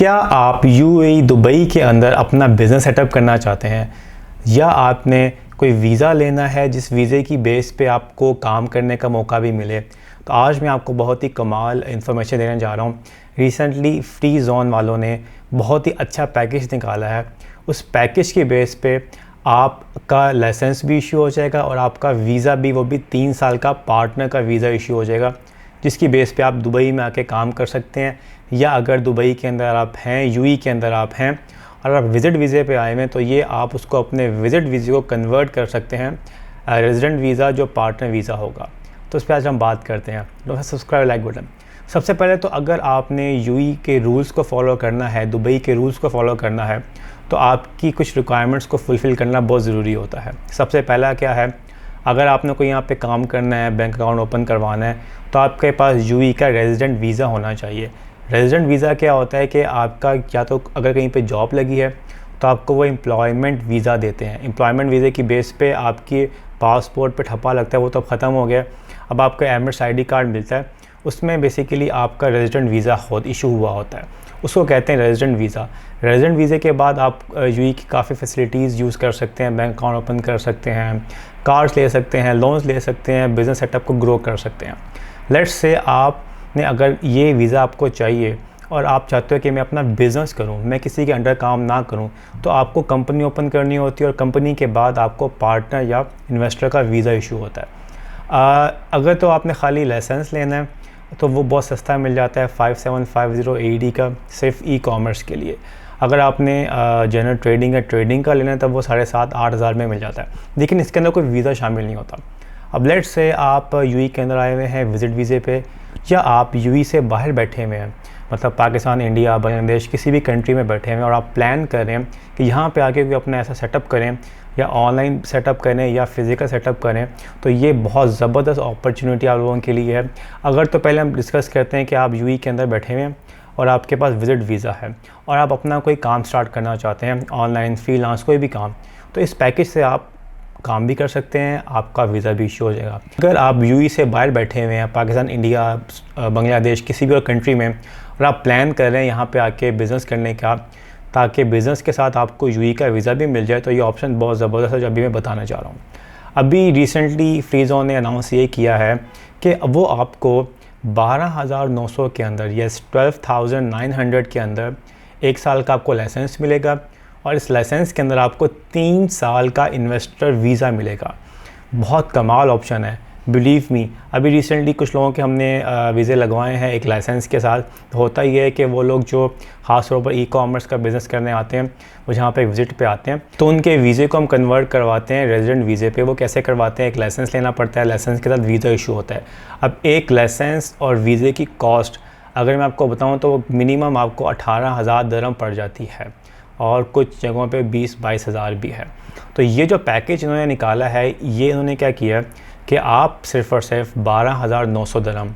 क्या आप UAE Dubai के अंदर अपना बिज़नेस सेटअप करना चाहते हैं या आपने कोई वीज़ा लेना है जिस वीज़े की बेस पे आपको काम करने का मौका भी मिले। तो आज मैं आपको बहुत ही कमाल इन्फॉर्मेशन देने जा रहा हूँ। रिसेंटली फ्री जोन वालों ने बहुत ही अच्छा पैकेज निकाला है। उस पैकेज की बेस पे आपका लाइसेंस भी इशू हो जाएगा और आपका वीज़ा भी, वो भी 3 साल का पार्टनर का वीज़ा इशू हो जाएगा, जिसकी बेस पे आप दुबई में आके काम कर सकते हैं। या अगर दुबई के अंदर आप हैं, यूएई के अंदर आप हैं और आप विज़िट वीज़े पे आए हैं, तो ये आप उसको अपने विज़िट वीज़े को कन्वर्ट कर सकते हैं रेजिडेंट वीज़ा जो पार्टनर वीज़ा होगा। तो उस पर आज हम बात करते हैं। तो सब्सक्राइब लाइक बटन। सबसे पहले तो अगर आपने यूएई के रूल्स को फॉलो करना है, दुबई के रूल्स को फॉलो करना है, तो आपकी कुछ रिक्वायरमेंट्स को फुलफ़िल करना बहुत ज़रूरी होता है। सबसे पहला क्या है, अगर आपने कोई यहाँ पे काम करना है, बैंक अकाउंट ओपन करवाना है, तो आपके पास यूएई का रेजिडेंट वीज़ा होना चाहिए। रेजिडेंट वीज़ा क्या होता है कि आपका या तो अगर कहीं पे जॉब लगी है तो आपको वो एम्प्लॉयमेंट वीज़ा देते हैं। एम्प्लॉयमेंट वीज़े की बेस पे आपके पासपोर्ट पे ठप्पा लगता है, वो तो अब ख़त्म हो गया। अब आपको एमिरेट्स आईडी कार्ड मिलता है, उसमें बेसिकली आपका रेजिडेंट वीज़ा इशू हुआ होता है, उसको कहते हैं रेजिडेंट वीज़ा। रेजिडेंट वीज़े के बाद आप यूएई की काफ़ी फैसिलिटीज़ यूज़ कर सकते हैं, बैंक अकाउंट ओपन कर सकते हैं, कार्ड्स ले सकते हैं, लोन्स ले सकते हैं, बिज़नेस सेटअप को ग्रो कर सकते हैं। लेट्स से आपने अगर ये वीज़ा आपको चाहिए और आप चाहते हो कि मैं अपना बिज़नेस करूं, मैं किसी के अंडर काम ना करूं, तो आपको कंपनी ओपन करनी होती है और कंपनी के बाद आपको पार्टनर या इन्वेस्टर का वीज़ा इशू होता है। अगर तो आपने खाली लाइसेंस लेना है तो वो बहुत सस्ता मिल जाता है, 5750 AED का, सिर्फ ई-कॉमर्स के लिए। अगर आपने जनरल ट्रेडिंग या ट्रेडिंग का लेना है तब वो 7,500-8 हज़ार में मिल जाता है, लेकिन इसके अंदर कोई वीज़ा शामिल नहीं होता। अब लेट्स से आप यूएई के अंदर आए हुए हैं विज़िट वीज़े पे, या आप यूएई से बाहर बैठे हुए हैं, मतलब पाकिस्तान, इंडिया, बांग्लादेश, किसी भी कंट्री में बैठे हुए हैं और आप प्लान कर रहे हैं कि यहाँ पे आके कोई अपना ऐसा सेटअप करें, या ऑनलाइन सेटअप करें या फिज़िकल सेटअप करें, तो ये बहुत ज़बरदस्त अपॉर्चुनिटी आप लोगों के लिए है। अगर तो पहले हम डिस्कस करते हैं कि आप यूएई के अंदर बैठे हुए हैं और आपके पास विज़िट वीज़ा है और आप अपना कोई काम स्टार्ट करना चाहते हैं, ऑनलाइन फ्रीलांस कोई भी काम, तो इस पैकेज से आप काम भी कर सकते हैं, आपका वीज़ा भी इशू हो जाएगा। अगर आप यूएई से बाहर बैठे हुए हैं, पाकिस्तान, इंडिया, बांग्लादेश, किसी भी और कंट्री में, और आप प्लान कर रहे हैं यहाँ पे आके बिज़नेस करने का, ताकि बिज़नेस के साथ आपको यूएई का वीज़ा भी मिल जाए, तो ये ऑप्शन बहुत ज़बरदस्त है जो अभी मैं बताना चाह रहा हूँ। अभी रिसेंटली फ्री जोन ने अनाउंस ये किया है कि वो आपको 12,900 के अंदर, यस 12,900 के अंदर 1 साल का आपको लाइसेंस मिलेगा और इस लाइसेंस के अंदर आपको 3 साल का इन्वेस्टर वीज़ा मिलेगा। बहुत कमाल ऑप्शन है, बिलीव मी। अभी रिसेंटली कुछ लोगों के हमने वीज़े लगवाए हैं एक लाइसेंस के साथ। होता ही है कि वो लोग जो ख़ास तौर पर ई-कॉमर्स का बिज़नेस करने आते हैं, वो जहाँ पे विज़िट पे आते हैं, तो उनके वीज़े को हम कन्वर्ट करवाते हैं रेजिडेंट वीज़े पे। वो कैसे करवाते हैं, एक लाइसेंस लेना पड़ता है, लाइसेंस के साथ वीज़ा इशू होता है। अब एक लाइसेंस और वीज़े की कॉस्ट अगर मैं आपको बताऊँ तो मिनिमम आपको 18,000 दिरहम पड़ जाती है और कुछ जगहों पे 20-22 हज़ार भी है। तो ये जो पैकेज इन्होंने निकाला है, ये इन्होंने क्या किया कि आप सिर्फ़ और सिर्फ 12,900 दिरहम,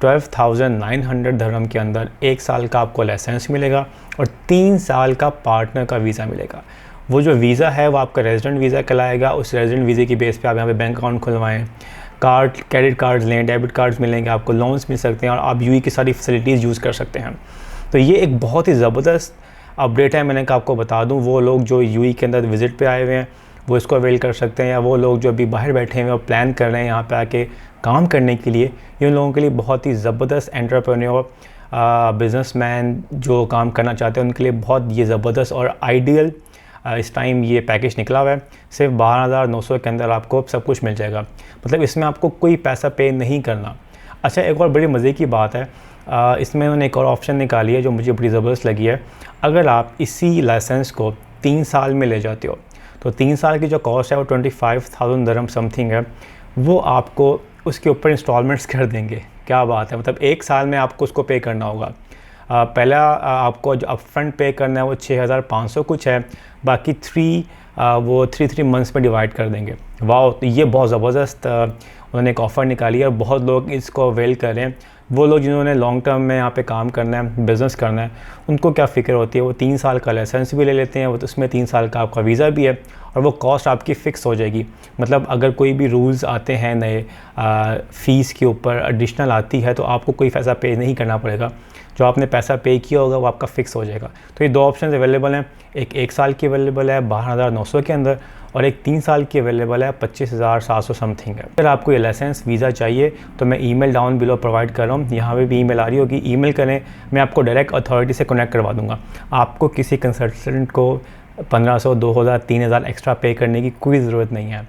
12,900 दिरहम के अंदर 1 साल का आपको लाइसेंस मिलेगा और 3 साल का पार्टनर का वीज़ा मिलेगा। वो जो वीज़ा है वो आपका रेजिडेंट वीज़ा कहलाएगा। उस रेजिडेंट वीज़े की बेस पे आप यहाँ पे बैंक अकाउंट खुलवाएँ, कार्ड, क्रेडिट कार्ड्स लें, डेबिट कार्ड्स मिलेंगे, आपको लोन्स मिल सकते हैं और आप यूएई की सारी फैसिलिटीज़ यूज़ कर सकते हैं। तो ये एक बहुत ही ज़बरदस्त अपडेट है। मैंने कहा आपको बता दूं, वो लोग जो यूएई के अंदर विज़िट पे आए हुए हैं वो इसको अवेल कर सकते हैं, या वो लोग जो अभी बाहर बैठे हैं और प्लान कर रहे हैं यहाँ पे आके काम करने के लिए, ये उन लोगों के लिए बहुत ही ज़बरदस्त एंटरप्रेन्योर, बिजनेसमैन जो काम करना चाहते हैं उनके लिए बहुत ये ज़बरदस्त और आइडियल इस टाइम ये पैकेज निकला हुआ है। सिर्फ 12,900 के अंदर आपको सब कुछ मिल जाएगा, मतलब इसमें आपको कोई पैसा पे नहीं करना। अच्छा, एक और बड़ी मज़े की बात है, इसमें उन्होंने एक और ऑप्शन निकाली है जो मुझे बड़ी ज़बरदस्त लगी है। अगर आप इसी लाइसेंस को 3 साल में ले जाते हो, तो 3 साल की जो कॉस्ट है वो 25,000 दिरहम समथिंग है, वो आपको उसके ऊपर इंस्टॉलमेंट्स कर देंगे। क्या बात है, मतलब 1 साल में आपको उसको पे करना होगा। पहला आपको जो अपफ्रंट पे करना है वो 6,500 कुछ है, बाकी 3 मंथ्स में डिवाइड कर देंगे। वाह, तो ये बहुत ज़बरदस्त उन्होंने एक ऑफ़र निकाली है और बहुत लोग इसको अवेल कर रहे हैं। वो लोग जिन्होंने लॉन्ग टर्म में यहाँ पे काम करना है, बिज़नेस करना है, उनको क्या फ़िक्र होती है, वो 3 साल का लाइसेंस भी ले लेते हैं, वो तो उसमें 3 साल का आपका वीज़ा भी है और वो कॉस्ट आपकी फ़िक्स हो जाएगी। मतलब अगर कोई भी रूल्स आते हैं नए, फ़ीस के ऊपर एडिशनल आती है, तो आपको कोई पैसा पे नहीं करना पड़ेगा। जो आपने पैसा पे किया होगा वो आपका फ़िक्स हो जाएगा। तो ये 2 ऑप्शन अवेलेबल हैं, एक 1 साल की अवेलेबल है 12,900 के अंदर, और एक 3 साल की अवेलेबल है 25,700 समथिंग है। अगर आपको ये लाइसेंस वीज़ा चाहिए तो मैं ईमेल डाउन बिलो प्रोवाइड कर रहा हूँ, यहाँ पे भी ईमेल आ रही होगी, ईमेल करें, मैं आपको डायरेक्ट अथॉरिटी से कनेक्ट करवा दूँगा। आपको किसी कंसल्टेंट को 1500, 2000, 3000 एक्स्ट्रा पे करने की कोई ज़रूरत नहीं है।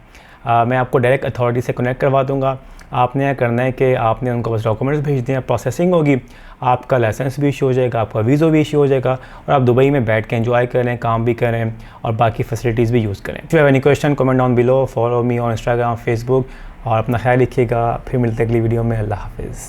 मैं आपको डायरेक्ट अथॉरिटी से कनेक्ट करवा दूँगा। आपने यह करना है कि आपने उनको बस डॉक्यूमेंट्स भेज दिए, प्रोसेसिंग होगी, आपका लाइसेंस भी इशू हो जाएगा, आपका वीज़ा भी इशू हो जाएगा, और आप दुबई में बैठ के एंजॉय करें, काम भी करें और बाकी फैसिलिटीज़ भी यूज़ करें। If you have any question comment down below, follow me on Instagram, Facebook, और अपना ख्याल रखिएगा। फिर मिलते अगली वीडियो में। अल्लाह हाफिज़।